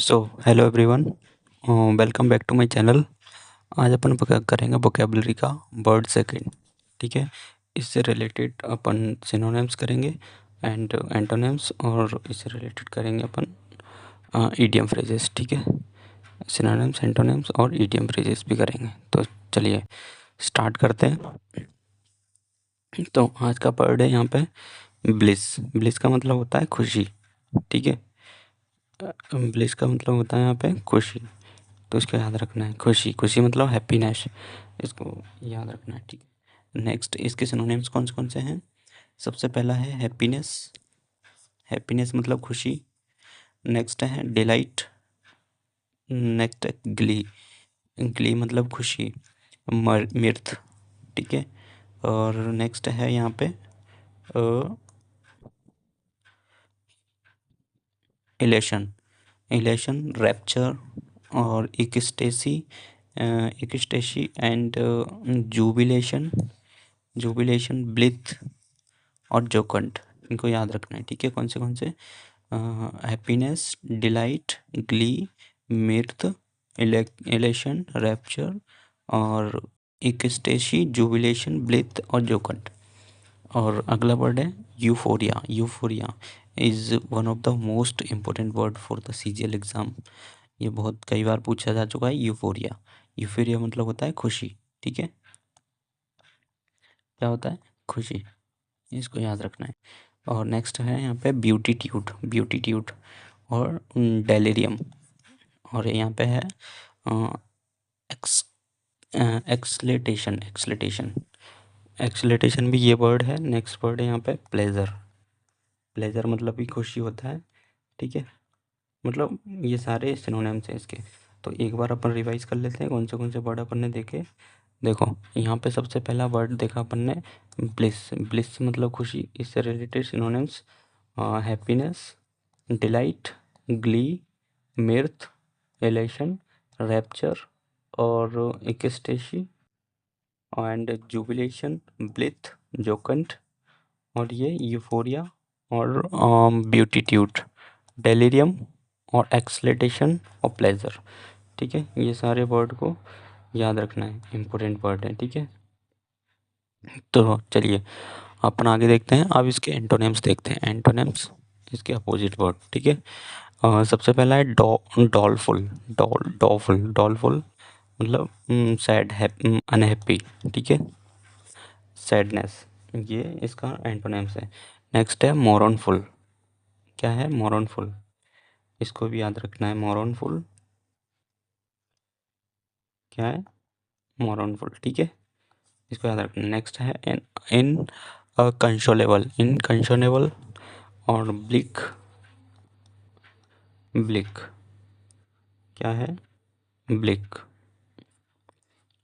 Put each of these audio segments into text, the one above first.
So hello everyone, welcome back to my channel. आज अपन करेंगे वोकेबलरी का वर्ड सेकंड। ठीक है, इससे रिलेटेड अपन सिनोनिम्स करेंगे एंड एंटोनिम्स, और इससे रिलेटेड करेंगे अपन ईडियम फ्रेजेस। ठीक है, सिनोनिम्स, एंटोनिम्स और ईडियम फ्रेजेस भी करेंगे। तो चलिए स्टार्ट करते हैं। तो आज का वर्ड है यहाँ पे ब्लिस। ब्लिस का मतलब होता है खुशी। ठीक है, ब्लिस का मतलब होता है यहाँ पे खुशी, तो इसको याद रखना है। खुशी, खुशी मतलब हैप्पीनेस, इसको याद रखना है। ठीक है, नेक्स्ट इसके सिनोनिम्स कौन से हैं। सबसे पहला है हैप्पीनेस। हैप्पीनेस मतलब खुशी। नेक्स्ट है डिलाइट। नेक्स्ट है ग्ली। ग्ली मतलब खुशी, मिर्थ। ठीक है, और नेक्स्ट है यहाँ पे इलेशन। इलेशन, रैप्चर और ecstasy and jubilation. Jubilation, blithe और जोकंट, इनको याद रखना है। ठीक है, कौन से happiness, delight, glee, मिर्थ, elation, rapture और एक्सटेसी, जुबिलेशन, ब्लिथ और जोकंट। और अगला वर्ड है euphoria. Euphoria is one of the most important word for the CGL exam. ये बहुत कई बार पूछा जा चुका है। यूफोरिया, यूफोरिया मतलब होता है खुशी। ठीक है, क्या होता है? खुशी, इसको याद रखना है। और नेक्स्ट है यहाँ पे ब्यूटीट्यूड। ब्यूटीट्यूड और डेलिरियम। और यहाँ पे है एक्स एक्सलेटेशन। एक्सलेटेशन, एक्सलेटेशन भी ये वर्ड है। नेक्स्ट वर्ड है यहाँ पे प्लेजर। प्लेजर मतलब भी खुशी होता है। ठीक है, मतलब ये सारे सिनोनिम्स हैं इसके। तो एक बार अपन रिवाइज कर लेते हैं कौन से वर्ड अपन ने देखे। देखो, यहाँ पे सबसे पहला वर्ड देखा अपन ने ब्लिस। ब्लिस मतलब खुशी। इससे related synonyms happiness, delight, glee, mirth, elation, rapture और ecstasy and jubilation, blithe, jocund और ये यूफोरिया और ब्यूटीट्यूड, डेलिरियम और एक्सलेटेशन और प्लेजर। ठीक है, ये सारे वर्ड को याद रखना है, इम्पोर्टेंट वर्ड है। ठीक है, तो चलिए अपन आगे देखते हैं। अब इसके एंटोनिम्स देखते हैं। एंटोनिम्स, इसके अपोजिट वर्ड। ठीक है, सबसे पहला है डॉलफुल। डॉलफुल, डॉलफुल मतलब सैड, अनहैप्पी। ठीक है, सैडनेस, ये इसका एंटोनिम्स है। नेक्स्ट है मोरनफुल। क्या है? मोरनफुल, इसको भी याद रखना है। मोरनफुल क्या है? मोरनफुल। ठीक है, इसको याद रखना। नेक्स्ट है इन कंसोलेबल। इनकंसोलेबल और ब्लिक। ब्लिक क्या है? ब्लिक।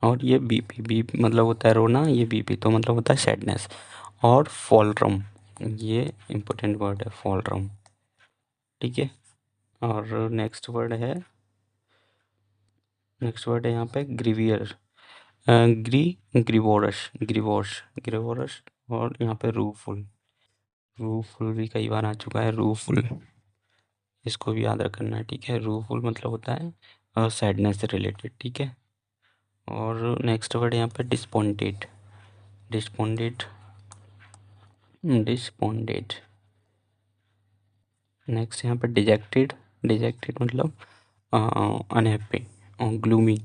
और ये बीपी, बीपी मतलब होता है रोना, ये बीपी तो मतलब होता है सैडनेस। और फॉलरम, ये इम्पोर्टेंट वर्ड है, फॉलरम। ठीक है, और नेक्स्ट वर्ड है यहाँ पे ग्रीवियर। ग्रीवोरस, ग्रीवोर्स, ग्रीवोरस। और यहाँ पे रूफुल। रूफुल भी कई बार आ चुका है, रूफुल, इसको भी याद रखना है। ठीक है, रूफुल मतलब होता है सैडनेस से रिलेटेड। ठीक है, और नेक्स्ट वर्ड यहाँ पे डिस्पोंडेड। डिस्पोंडेड, डिस्पोंडेड। नेक्स्ट यहाँ पे डिजेक्टेड। डिजेक्टेड मतलब अनहैप्पी। और ग्लूमी,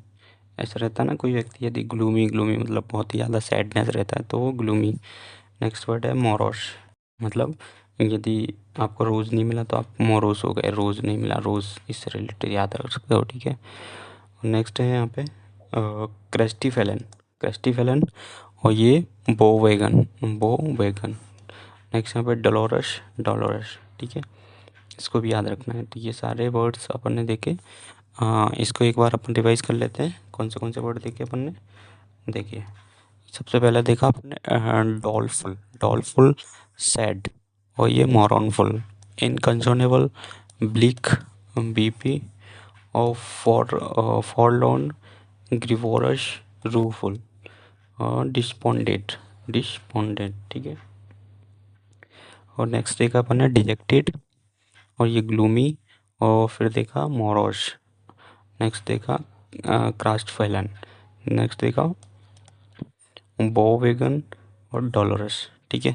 ऐसा रहता है ना कोई व्यक्ति यदि ग्लूमी, ग्लूमी मतलब बहुत ही ज़्यादा सैडनेस रहता है तो वो ग्लूमी। नेक्स्ट वर्ड है मोरोश, मतलब यदि आपको रोज़ नहीं मिला तो आप मोरोस हो गए। रोज़ नहीं मिला, रोज़, इससे रिलेटेड याद रख सकते हो। ठीक है, नेक्स्ट है यहाँ पे क्रेस्टी फैलन। क्रेस्टी फैलन और ये बो वैगन, बो वैगन। नेक्स्ट यहाँ पे डोलोरस, डोलोरस। ठीक है, इसको भी याद रखना है। तो ये सारे वर्ड्स अपन ने देखे। इसको एक बार अपन रिवाइज कर लेते हैं। कौन से वर्ड देखे अपन ने। देखिए, सबसे पहले देखा आपने डॉलफुल। डॉलफुल सैड, और ये मोरनफुल, इनकंसोनेबल, ब्लिक, बीपी और फॉरलॉन, ग्रीवोरस, रूफुल और डिस्पोंडेड, डिस्पोंडेड। ठीक है, और नेक्स्ट देखा अपन ने डिजेक्टेड, और ये ग्लूमी और फिर देखा मोरोज, नेक्स्ट देखा क्राफ्टफैलन, नेक्स्ट देखा बोवेगन और डोलोरस। ठीक है,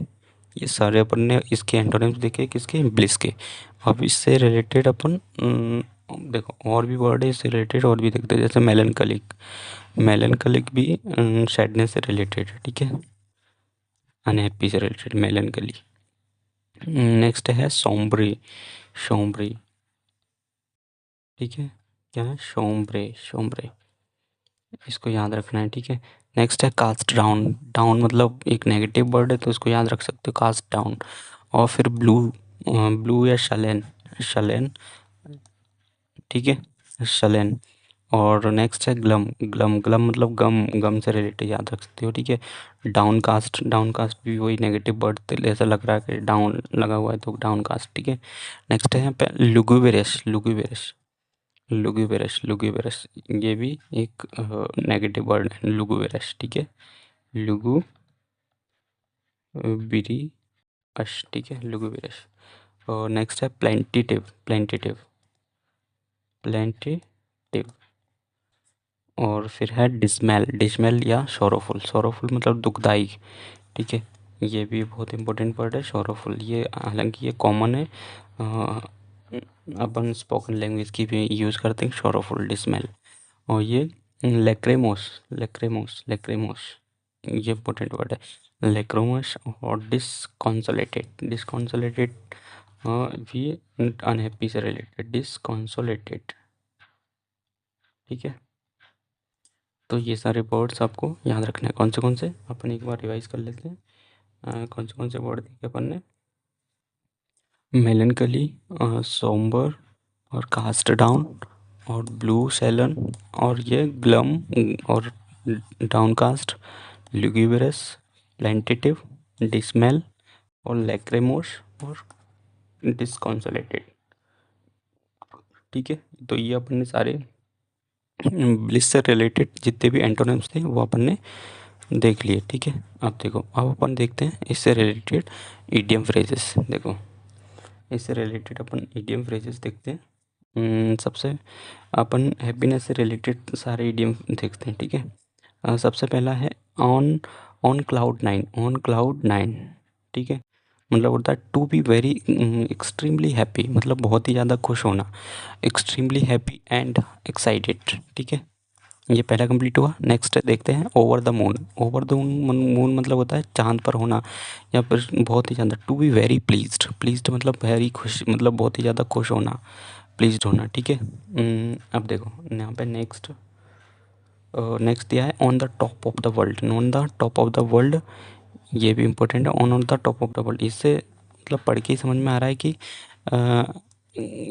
ये सारे अपन ने इसके एंटोनिम्स देखे, किसके, ब्लिस के। अब इससे रिलेटेड अपन देखो और भी वर्ड है इससे रिलेटेड और भी देखते हैं, जैसे मेलनकलिक, मेलनकलिक भी सैडनेस से रिलेटेड है। ठीक है, अनहैप्पी से रिलेटेड मेलनकली। नेक्स्ट है सोम्ब्री, शोम्ब्री। ठीक है, क्या है, शोम्ब्रे, शोम्ब्रे, इसको याद रखना है। ठीक है, नेक्स्ट है कास्ट डाउन, डाउन मतलब एक नेगेटिव वर्ड है तो इसको याद रख सकते हो, कास्ट डाउन। और फिर ब्लू, ब्लू या शलेन, शलेन। ठीक है, शलेन। और नेक्स्ट है ग्लम, ग्लम, ग्लम मतलब गम, गम से रिलेटेड याद रख सकते हो। ठीक है, डाउन कास्ट, डाउन कास्ट भी वही नेगेटिव वर्ड, ऐसा लग रहा है कि डाउन लगा हुआ है तो डाउन कास्ट। ठीक है, नेक्स्ट है यहाँ पे लुगुबेरस, लुगुबेरस, लुगुबेरस, लुगुबेरस, ये भी एक नेगेटिव वर्ड है, लुगुबेरस। ठीक है, लुगु बिरी अश। ठीक है, लुगुबेरस। और नेक्स्ट है प्लेंटिटिव, प्लेंटिटिव, प्लेंटिटिव। और फिर है डिसमेल, डिसमेल या सोरोफुल, सोरोफुल मतलब दुखदाई। ठीक है, ये भी बहुत इंपॉर्टेंट वर्ड है सोरोफुल, ये हालांकि ये कॉमन है, अपन स्पोकन लैंग्वेज की भी यूज़ करते हैं सोरोफुल, डिसमेल। और ये लेक्रेमोस, लेक्रेमोस, लेक्रेमोस, ये इंपॉर्टेंट वर्ड है, लेक्रोमस। और डिसकॉन्सोलेटेड, डिसकॉन्सोलेटेड भी अनहैप्पी से रिलेटेड, डिसकॉन्सोलेटेड। ठीक है, तो ये सारे वर्ड्स आपको याद रखने हैं, कौन से अपन एक बार रिवाइज कर लेते हैं। कौन से वर्ड देखे अपन ने, मेलनकली, सोम्बर और कास्ट डाउन और ब्लू सेलन और ये ग्लम और डाउनकास्ट, ल्यूगिबरस, प्लेंटेटिव, डिसमेल और लैक्रेमोस और डिसकॉन्सोलेटेड। ठीक है, तो ये अपन ने सारे ब्लिस से रिलेटेड जितने भी एंटोनिम्स थे वो अपन ने देख लिए। ठीक है, अब देखो, अब अपन देखते हैं इससे रिलेटेड इडियम फ्रेजेस। देखो, इससे रिलेटेड अपन इडियम फ्रेजेस देखते हैं। सबसे अपन हैप्पीनेस से रिलेटेड सारे इडियम देखते हैं। ठीक है, सबसे पहला है on, on cloud nine, on cloud nine. ठीक है, मतलब होता है to be very extremely happy, मतलब बहुत ही ज़्यादा खुश होना, एक्सट्रीमली हैप्पी एंड एक्साइटेड। ठीक है, ये पहला कंप्लीट हुआ। नेक्स्ट देखते हैं over the moon, over the moon, moon मतलब होता है चांद पर होना या फिर बहुत ही ज़्यादा। To be very pleased, pleased मतलब वेरी खुश, मतलब बहुत ही ज़्यादा खुश होना, प्लीज्ड होना। ठीक है, अब देखो यहाँ पे नेक्स्ट, नेक्स्ट दिया है on the top of the world, on the top of the world, ये भी इम्पोर्टेंट है, on the top of the world. इससे मतलब पढ़ के ही समझ में आ रहा है कि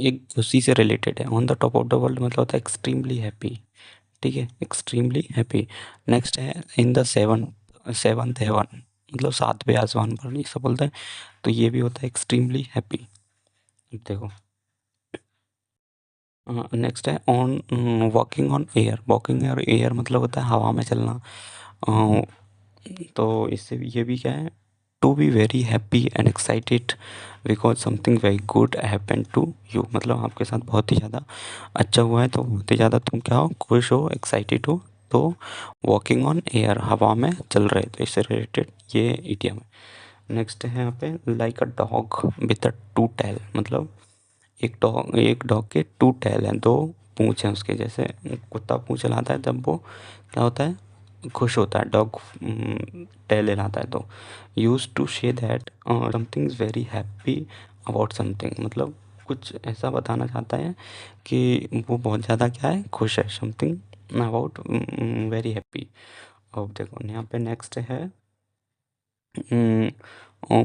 एक खुशी से रिलेटेड है। On the top of the world मतलब होता है एक्सट्रीमली हैप्पी। ठीक है, एक्सट्रीमली हैप्पी। नेक्स्ट है इन द सेवंथ हेवन, मतलब सातवें आसमान पर, ये सब बोलते हैं, तो ये भी होता है एक्सट्रीमली हैप्पी। देखो, नेक्स्ट है on walking on air, walking और एयर मतलब होता है हवा में चलना। तो इससे भी ये भी क्या है, to be very happy and excited because something very good happen to you, मतलब आपके साथ बहुत ही ज़्यादा अच्छा हुआ है तो बहुत ही ज़्यादा तुम क्या हो, खुश हो, एक्साइटेड हो। तो वॉकिंग ऑन एयर, हवा में चल रहे, तो इससे रिलेटेड ये इडियम है। नेक्स्ट है यहाँ पे like a dog with a two tail, मतलब एक डॉग के टू टेल हैं, दो पूँछ हैं उसके, जैसे कुत्ता पूँछ हिलाता है तब वो क्या होता है, खुश होता है, डॉग टेल हिलाता है। तो use to say that something is very happy about something, मतलब कुछ ऐसा बताना चाहता है कि वो बहुत ज़्यादा क्या है, खुश है, समथिंग अबाउट वेरी हैप्पी। अब देखो यहाँ पे नेक्स्ट है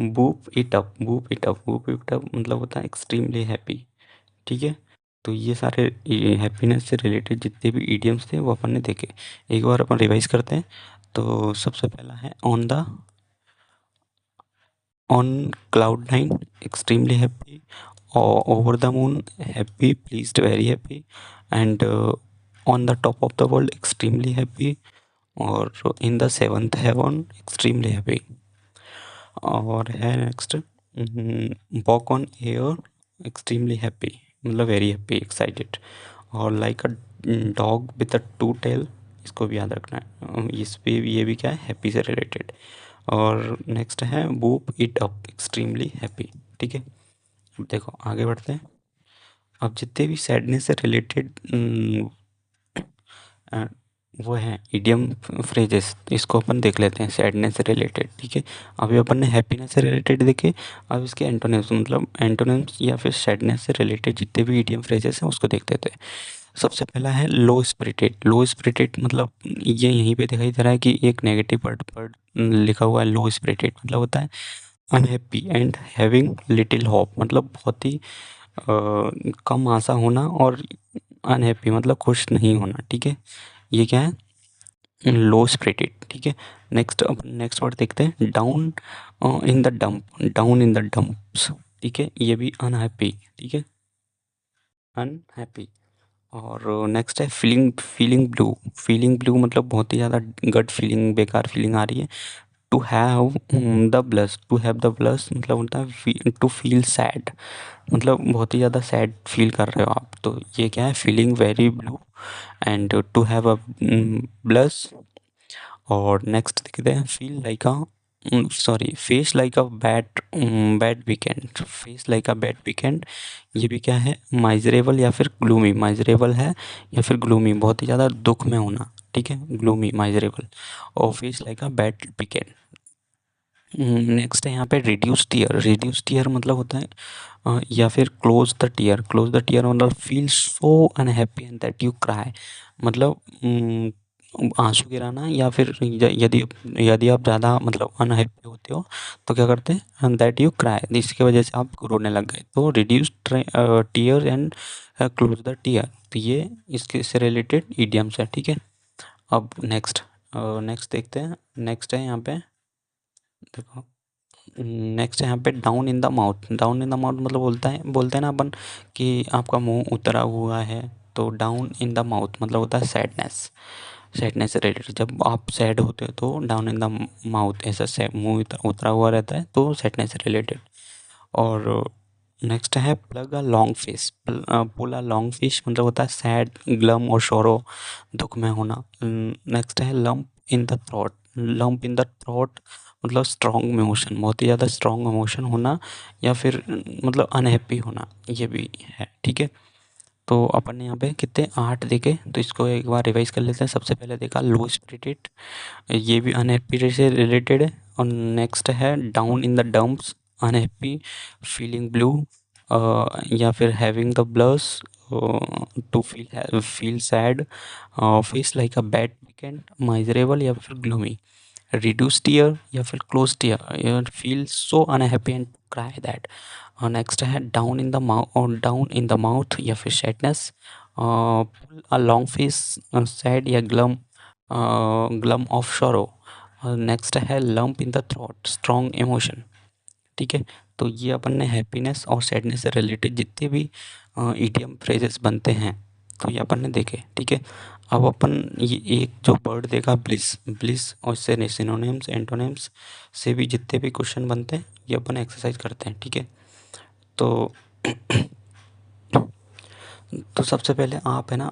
boop it up, boop it up, boop it up मतलब होता है एक्सट्रीमली हैप्पी। ठीक है, तो ये सारे हैप्पीनेस से रिलेटेड जितने भी इडियम्स थे वो अपन ने देखे, एक बार अपन रिवाइज करते हैं। तो सबसे पहला है on cloud nine, extremely happy, over the moon happy, pleased very happy, and on the top of the world extremely happy, और in the seventh heaven extremely happy. और है next walk on air, extremely happy. मतलब very happy, excited. और like a dog with a two tail, इसको भी याद रखना है। इस पे ये भी क्या है, हैप्पी से रिलेटेड। और नेक्स्ट है whoop it up, extremely happy. ठीक है, अब देखो आगे बढ़ते हैं। अब जितने भी सैडनेस से रिलेटेड वो हैं इडियम फ्रेजेस, इसको अपन देख लेते हैं सैडनेस से रिलेटेड। ठीक है, अभी अपन ने हैप्पीनेस से रिलेटेड देखे, अब इसके एंटोनिम्स, मतलब एंटोनिम्स या फिर सैडनेस से रिलेटेड जितने भी इडियम फ्रेजेस हैं उसको देखते थे। सबसे पहला है लो स्पिरिटेड। लो स्पिरिटेड मतलब ये यहीं पे दिखाई दे रहा है कि एक नेगेटिव वर्ड पर लिखा हुआ है। लो स्पिरिटेड मतलब होता है unhappy and having little hope, मतलब बहुत ही कम आशा होना, और अनहैप्पी मतलब खुश नहीं होना। ठीक है, ये क्या है, लो स्पिरिटेड। ठीक है, नेक्स्ट, अब नेक्स्ट वर्ड देखते हैं down in the dump, down in the dumps. ठीक है, ये भी अनहैप्पी। ठीक है, अनहैप्पी। और नेक्स्ट है feeling, feeling blue. Feeling blue मतलब बहुत ही ज़्यादा गट फीलिंग, बेकार फीलिंग आ रही है। To have the blues, to have the blues मतलब होता है टू फील सैड, मतलब बहुत ही ज़्यादा सैड फील कर रहे हो आप, तो ये क्या है, feeling very blue and to have a blues. और नेक्स्ट देखते हैं feel like a, sorry, face like a bad, bad weekend, face like a bad weekend. ये भी क्या है, माइजरेबल या फिर ग्लूमी, माइजरेबल है या फिर ग्लूमी, बहुत ही ज़्यादा दुख में होना। ठीक है, ग्लूमी, माइजरेबल, और face like a bad weekend. Next है यहाँ पे रिड्यूस टीयर। रिड्यूस टीयर मतलब होता है या फिर close the tear. Close the tear मतलब feel so unhappy and that you cry, मतलब आंसू गिराना, या फिर यदि यदि आप ज़्यादा मतलब अनहैप्पी होते हो तो क्या करते हैं, दैट यू क्राई, जिसकी वजह से आप रोने लग गए, तो reduce tear and close the tear. तो ये इसके से रिलेटेड इडियम्स है। ठीक है, अब नेक्स्ट, नेक्स्ट देखते हैं। नेक्स्ट है यहाँ पे, देखो नेक्स्ट है यहाँ पे down in the mouth. Down in the mouth मतलब बोलते हैं ना अपन कि आपका मुंह उतरा हुआ है, तो डाउन इन द माउथ मतलब होता है सैडनेस, सैडनेस से रिलेटेड। जब आप सैड होते हो तो डाउन इन द माउथ, ऐसा मुंह उतरा हुआ रहता है, तो सैडनेस से रिलेटेड। और नेक्स्ट है plug a long face. Pull a long face मतलब होता है सैड, ग्लम और शोरो, दुख में होना। नेक्स्ट है lump in the throat. Lump in the throat मतलब स्ट्रॉन्ग इमोशन, बहुत ही ज़्यादा स्ट्रॉन्ग इमोशन होना, या फिर मतलब अनहैप्पी होना, ये भी है। ठीक है, तो अपन ने यहाँ पे कितने 8 देखे, तो इसको एक बार रिवाइज कर लेते हैं। सबसे पहले देखा लो स्पिरिटेड, ये भी अनहैप्पी से रिलेटेड है। और नेक्स्ट है down in the dumps, unhappy, feeling blue, या फिर having the blues, to feel sad, face like a bad weekend, miserable या फिर ग्लूमी, रिड्यूस टीयर या फिर close tear, feel so unhappy and cry that. और next है down in the mouth, down in the mouth या फिर sadness, pull a long face, sad या glum, glum of sorrow. और नेक्स्ट है lump in the throat, strong emotion. ठीक है, तो ये अपन ने हैप्पीनेस और सैडनेस से रिलेटेड जितने भी इडियम फ्रेजेस बनते हैं, तो ये अपन ने देखे। ठीक है, अब अपन ये एक जो वर्ड देखा ब्लिस, ब्लिस और इससे सिनोनिम्स एंटोनिम्स से भी जितने भी क्वेश्चन बनते हैं, ये अपन एक्सरसाइज करते हैं। ठीक है, तो तो सबसे पहले आप है ना,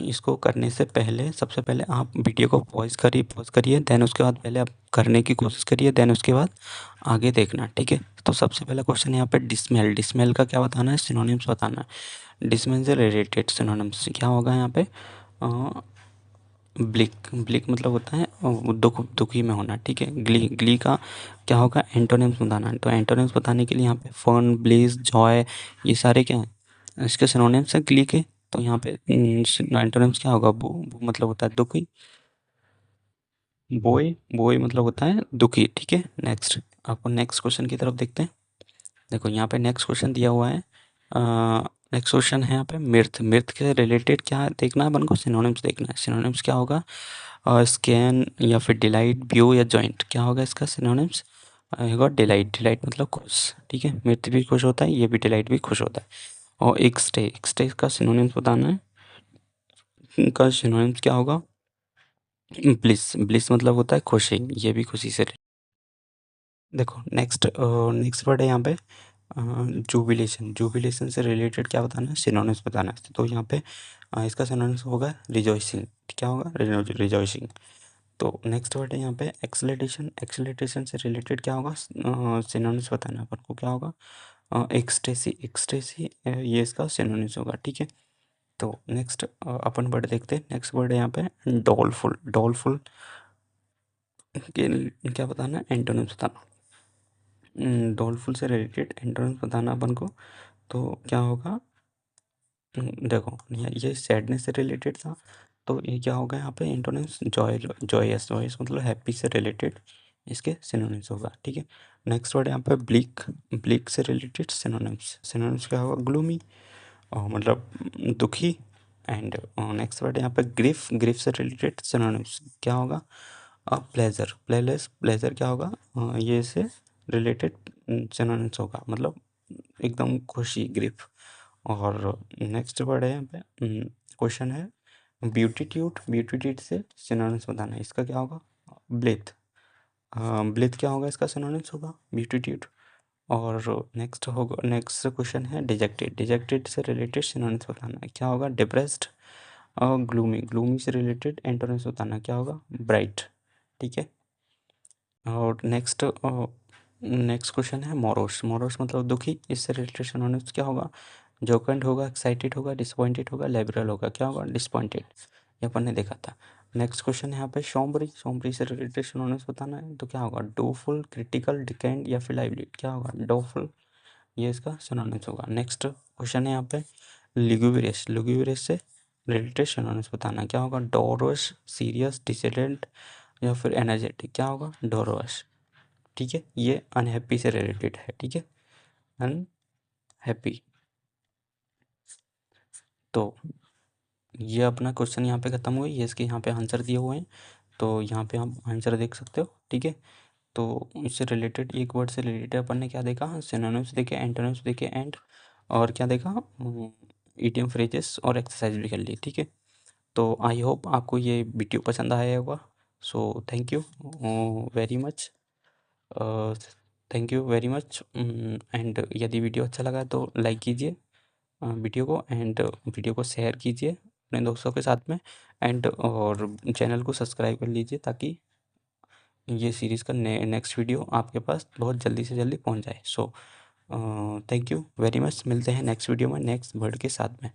इसको करने से पहले सबसे पहले आप वीडियो को पॉज करिए, देन उसके बाद पहले आप करने की कोशिश करिए, देन उसके बाद आगे देखना। ठीक है, तो सबसे पहला क्वेश्चन यहाँ पे डिसमेल। डिसमेल का क्या बताना है, सिनोनिम्स बताना है। डिसमेल से रिलेटेड सिनोनिम्स क्या होगा यहाँ पे, ब्लिक, ब्लिक मतलब होता है दुखी में होना। ठीक है, ग्ली, ग्ली का क्या होगा, एंटोनिम्स बताना है। तो एंटोनिम्स बताने के लिए यहाँ पे फन, ब्लिस, जॉय, ये सारे क्या हैं, इसके सिनोनिम्स हैं ग्ली के। तो यहाँ पे एंटोनिम्स क्या होगा, बो मतलब होता है दुखी, बोय, बोय मतलब होता है दुखी। ठीक है, नेक्स्ट, आपको नेक्स्ट क्वेश्चन की तरफ देखते हैं। देखो यहाँ पे नेक्स्ट क्वेश्चन दिया हुआ है, नेक्स्ट क्वेश्चन है यहाँ पे मिर्थ। मिर्थ के रिलेटेड क्या देखना है अपन को, सिनोनिम्स देखना है। सिनोनिम्स क्या होगा, स्कैन या फिर डिलाइट, व्यू या जॉइंट, क्या होगा इसका सिनोनिम्स, होगा डिलाइट। डिलाइट मतलब खुश। ठीक है, मिर्थ भी खुश होता है, ये भी डिलाइट भी खुश होता है। और एक स्टे, एक स्टे का सिनोनिम्स बताना है, इनका सिनोनिम्स क्या होगा, ब्लिस, ब्लिस मतलब होता है खुशी, ये भी खुशी से। देखो नेक्स्ट, नेक्स्ट वर्ड है यहाँ पे जुबिलेशन, जुबिलेशन से रिलेटेड क्या बताना है, सिनोनिम्स बताना है। तो यहाँ पे इसका सिनोनिम्स होगा रिजॉइसिंग। क्या होगा, रिजॉइसिंग। तो नेक्स्ट वर्ड है यहाँ पे एक्सलेटेशन, एक्सलेटेशन से रिलेटेड क्या होगा, सिनोनिम्स बताना है अपन को। क्या होगा, एक्सटेसी, एक्सटेसी ये इसका सिनोनिम्स होगा, ठीक है। तो नेक्स्ट अपन वर्ड देखते हैं। नेक्स्ट वर्ड है यहाँ पे डॉलफुल, डॉलफुल के क्या बताना है, एंटोनिम्स बताना। डॉलफुल से रिलेटेड एंटोनिम्स बताना अपन को। तो क्या होगा, देखो ये सैडनेस से रिलेटेड था, तो ये क्या होगा यहाँ पे एंटोनिम्स, जॉयस, जॉयस मतलब हैप्पी से रिलेटेड इसके सिनोनिम्स होगा, ठीक है। नेक्स्ट वर्ड यहाँ पे ब्लिक, ब्लिक से रिलेटेड सिनोनिम्स, सिनोनिम्स क्या होगा, ग्लूमी मतलब दुखी। एंड नेक्स्ट वर्ड यहाँ पे ग्रिफ, ग्रिफ से रिलेटेड सिनोनिम्स क्या होगा, प्लेजर, प्लेलेस, प्लेजर क्या होगा, ये से रिलेटेड सिनोनिम्स होगा, मतलब एकदम खुशी, ग्रिफ। और नेक्स्ट वर्ड है यहाँ पे, क्वेश्चन है ब्यूटीट्यूड, ब्यूटीट्यूड से सिनोनिम्स बताना है। इसका क्या होगा, ब्लिथ, ब्लिथ क्या होगा, इसका सिनोनिम्स होगा ब्यूटीट्यूड। और नेक्स्ट होगा, नेक्स्ट क्वेश्चन है डिजेक्टेड, डिजेक्टेड से रिलेटेड सिनोनिम्स बताना है। क्या होगा, डिप्रेस्ड। और ग्लूमी, ग्लूमी से रिलेटेड एंटोनिम्स बताना है। क्या होगा, ब्राइट, ठीक है। और नेक्स्ट नेक्स्ट क्वेश्चन है मोरोस, मोरोस मतलब दुखी, इससे रिलेटेड सिनोनिम्स क्या होगा, जोकेंट होगा, एक्साइटेड होगा, डिसपॉइंटेड होगा, लिबरल होगा। क्या होगा, डिसपॉइंटेड, ये अपन ने देखा था। नेक्स्ट क्वेश्चन है यहाँ पे सॉम्बरी, सॉम्बरी से रिलेटेड सिनोनिम्स बताना है। तो क्या होगा, डोफुल, क्रिटिकल, डिकेंड या फिर लाइवली। क्या होगा, डोफुल, ये इसका सिनोनिम्स होगा। नेक्स्ट क्वेश्चन है यहाँ पे लिगुबरियस, लिगुबरियस से रिलेटेड सिनोनिम्स बताना है। क्या होगा, डोरस, सीरियस, डिसेंट या फिर एनर्जेटिक। क्या होगा, डोरस, ठीक है। ये अनहैप्पी से रिलेटेड है, ठीक है, अनहैप्पी। तो ये अपना क्वेश्चन यहाँ पे ख़त्म हुई, ये इसके यहाँ पे आंसर दिए हुए हैं, तो यहाँ पे आप आंसर देख सकते हो, ठीक है। तो इससे रिलेटेड एक वर्ड से रिलेटेड अपन ने क्या देखा, सिनोनिम्स देखे, एंटोनिम्स देखे, एंड और क्या देखा, इडियम फ्रेजेस और एक्सरसाइज भी कर ली, ठीक है। तो आई होप आपको ये वीडियो पसंद आया होगा। So thank you very much, thank you very much. And यदि वीडियो अच्छा लगा तो लाइक कीजिए वीडियो को, एंड वीडियो को शेयर कीजिए अपने दोस्तों के साथ में, एंड और चैनल को सब्सक्राइब कर लीजिए ताकि ये सीरीज़ का नेक्स्ट वीडियो आपके पास बहुत जल्दी से जल्दी पहुंच जाए। So thank you very much, मिलते हैं नेक्स्ट वीडियो में नेक्स्ट वर्ड के साथ में।